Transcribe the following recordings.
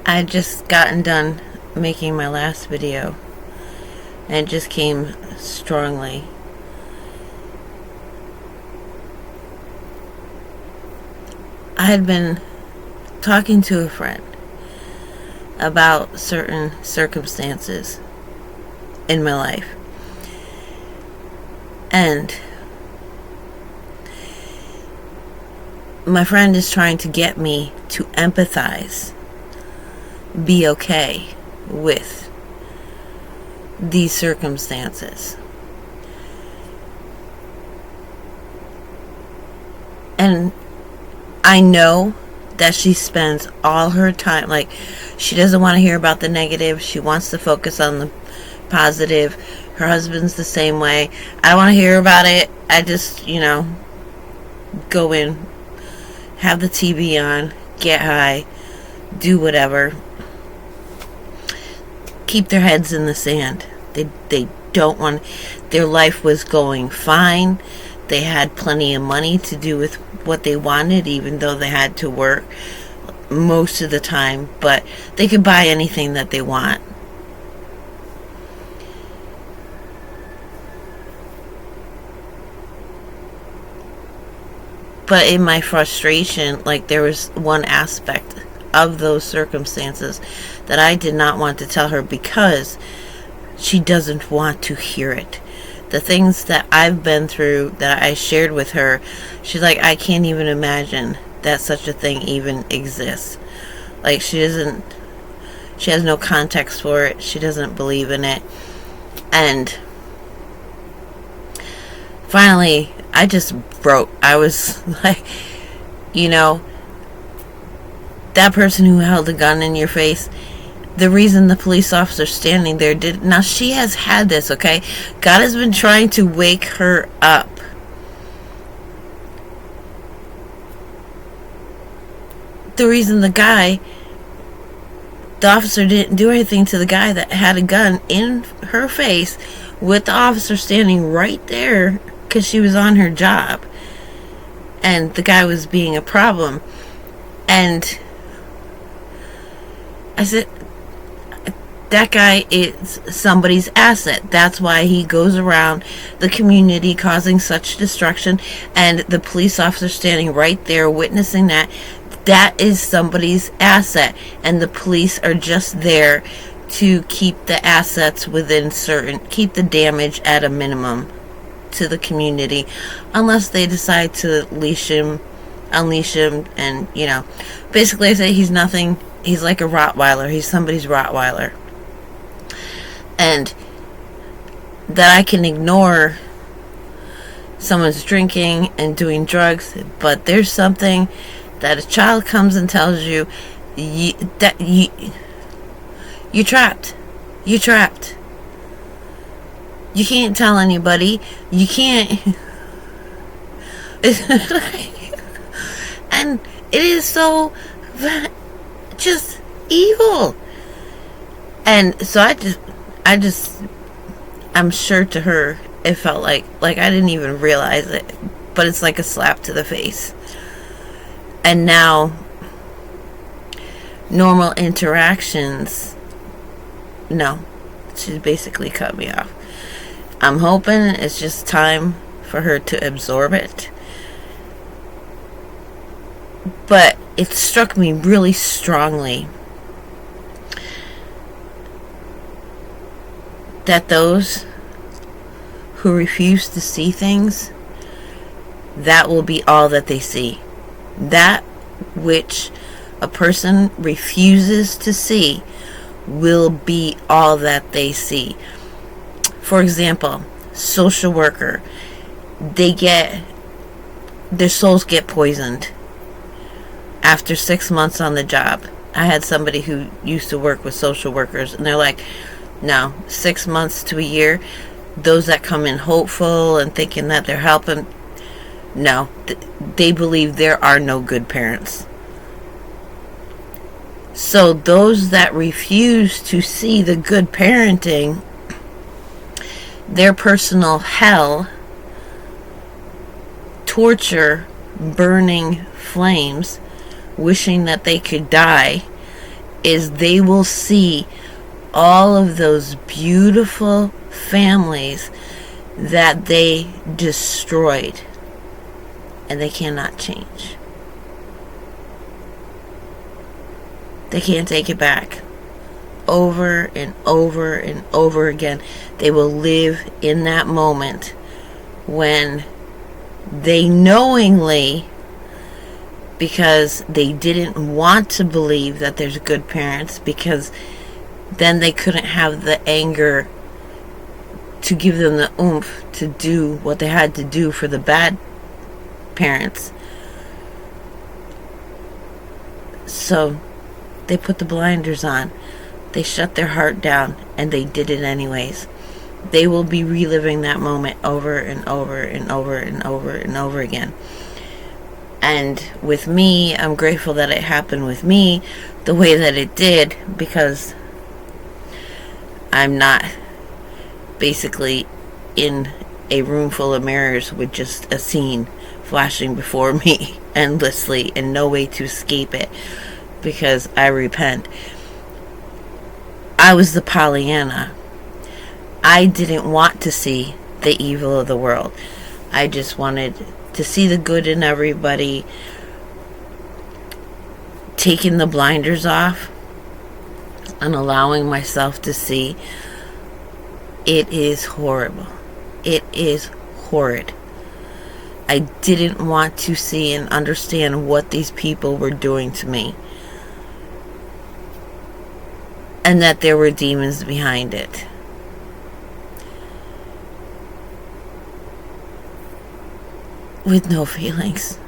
I just gotten done making my last video, and it just came strongly. I had been talking to a friend about certain circumstances in my life, and my friend is trying to get me to empathize, be okay with these circumstances. And I know that she spends all her time, like, she doesn't want to hear about the negative. She wants to focus on the positive. Her husband's the same way. I don't want to hear about it. I just, go in, have the TV on, get high, do whatever. Keep their heads in the sand. They don't want, their life was going fine. They had plenty of money to do with what they wanted, even though they had to work most of the time, but they could buy anything that they want. But in my frustration, like, there was one aspect of those circumstances that I did not want to tell her because she doesn't want to hear it. The things that I've been through that I shared with her, she's like, I can't even imagine that such a thing even exists. Like, she has no context for it. She doesn't believe in it. And finally, I just broke. I was like, that person who held a gun in your face, the reason the police officer standing there now she has had this, okay? God has been trying to wake her up. The reason the officer didn't do anything to the guy that had a gun in her face with the officer standing right there, because she was on her job and the guy was being a problem. And I said, that guy is somebody's asset. That's why he goes around the community causing such destruction. And the police officer standing right there witnessing that is somebody's asset. And the police are just there to keep the assets keep the damage at a minimum to the community, unless they decide to unleash him, and, basically I say he's nothing. He's like a Rottweiler. He's somebody's Rottweiler. And that I can ignore someone's drinking and doing drugs, but there's something that a child comes and tells you, you're trapped. You're trapped. You can't tell anybody. You can't. And it is so just evil. And so I'm sure to her it felt like I didn't even realize it, but it's like a slap to the face. And now normal interactions, no, she's basically cut me off. I'm hoping it's just time for her to absorb it. But it struck me really strongly that those who refuse to see things, that will be all that they see. That which a person refuses to see will be all that they see. For example, social worker, their souls get poisoned after 6 months on the job. I had somebody who used to work with social workers, and they're like, no, 6 months to a year, those that come in hopeful and thinking that they're helping, no, they believe there are no good parents. So those that refuse to see the good parenting, their personal hell, torture, burning flames, wishing that they could die, is they will see all of those beautiful families that they destroyed, and they cannot change. They can't take it back. Over and over and over again, they will live in that moment when they knowingly, because they didn't want to believe that there's good parents, because then they couldn't have the anger to give them the oomph to do what they had to do for the bad parents. So they put the blinders on. They shut their heart down, and they did it anyways. They will be reliving that moment over and over and over and over and over again. And with me, I'm grateful that it happened with me the way that it did, because I'm not basically in a room full of mirrors with just a scene flashing before me endlessly and no way to escape it, because I repent. I was the Pollyanna. I didn't want to see the evil of the world. I just wanted to see the good in everybody. Taking the blinders off and allowing myself to see, it is horrible. It is horrid. I didn't want to see and understand what these people were doing to me, and that there were demons behind it. With no feelings.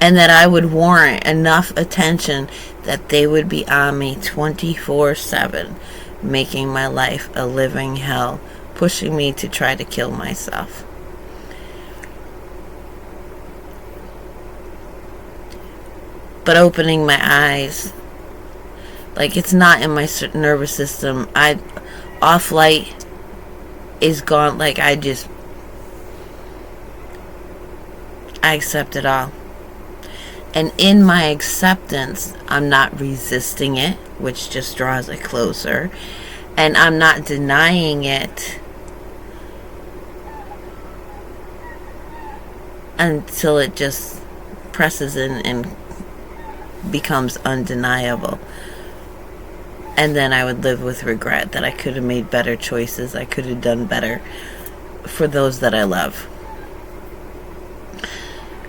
And that I would warrant enough attention that they would be on me 24/7, making my life a living hell, pushing me to try to kill myself. But opening my eyes, like, it's not in my nervous system. Off light is gone. Like, I accept it all. And in my acceptance, I'm not resisting it, which just draws it closer. And I'm not denying it until it just presses in and becomes undeniable. And then I would live with regret that I could have made better choices. I could have done better for those that I love.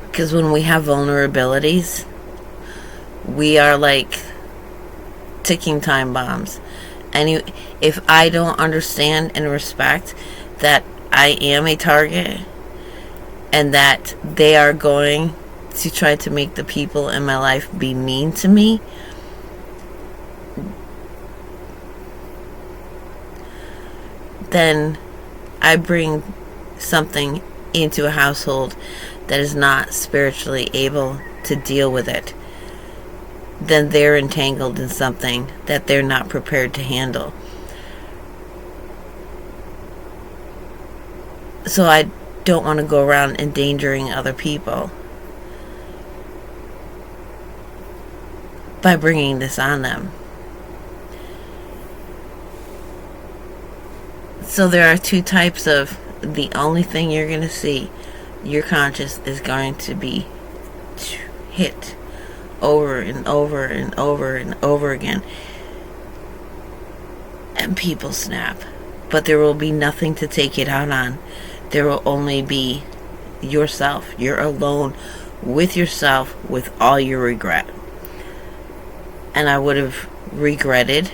Because when we have vulnerabilities, we are like ticking time bombs. And if I don't understand and respect that I am a target, and that they are going to try to make the people in my life be mean to me, then I bring something into a household that is not spiritually able to deal with it. Then they're entangled in something that they're not prepared to handle. So I don't want to go around endangering other people by bringing this on them. So there are two types of, the only thing you're going to see, your conscience is going to be hit over and over and over and over again. And people snap. But there will be nothing to take it out on. There will only be yourself. You're alone with yourself with all your regret. And I would have regretted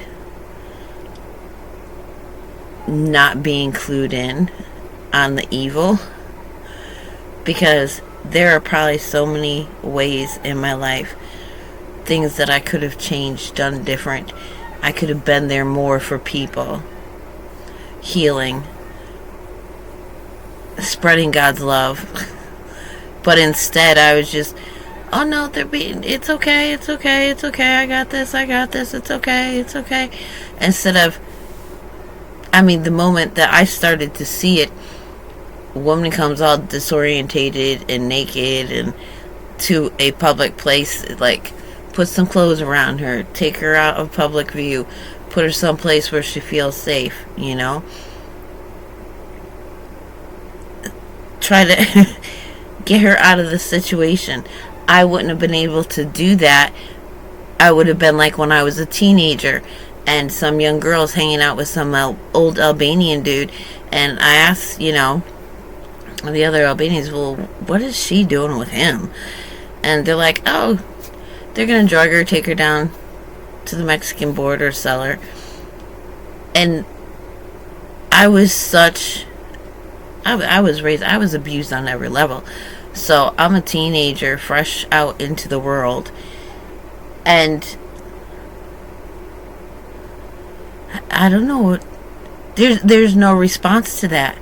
not being clued in on the evil, because there are probably so many ways in my life, things that I could have changed, done different. I could have been there more for people, healing, spreading God's love. But instead I was just, oh no, it's okay, I got this, it's okay. Instead of, the moment that I started to see it, a woman comes all disorientated and naked and to a public place, like put some clothes around her, take her out of public view, put her someplace where she feels safe, you know? Try to get her out of the situation. I wouldn't have been able to do that. I would have been like when I was a teenager and some young girls hanging out with some old Albanian dude, and I asked, the other Albanians, well, what is she doing with him? And they're like, oh, they're gonna drug her, take her down to the Mexican border, sell her. And I was raised, I was abused on every level. So I'm a teenager, fresh out into the world, and I don't know. There's no response to that,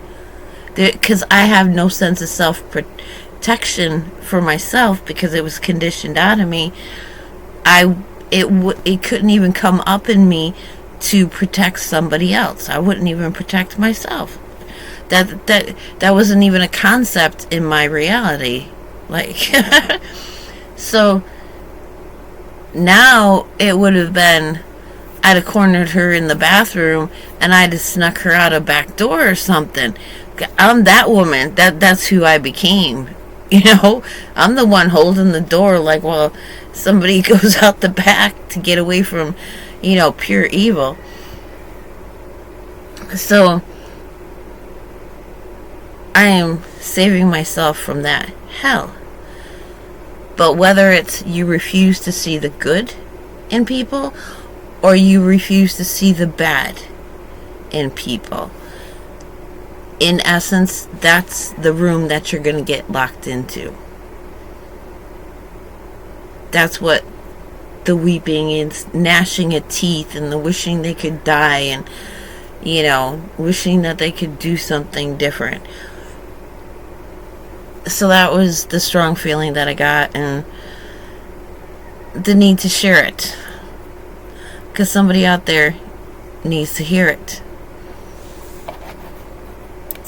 because I have no sense of self-protection for myself because it was conditioned out of me. It couldn't even come up in me to protect somebody else. I wouldn't even protect myself. That wasn't even a concept in my reality. Like, so now it would have been, I'd have cornered her in the bathroom and I'd have snuck her out a back door or something. I'm that woman. That's who I became. I'm the one holding the door, like, well, somebody goes out the back to get away from, pure evil. So I am saving myself from that hell. But whether it's you refuse to see the good in people or you refuse to see the bad in people, in essence, that's the room that you're going to get locked into. That's what the weeping and gnashing of teeth and the wishing they could die and, wishing that they could do something different. So that was the strong feeling that I got, and the need to share it, because somebody out there needs to hear it.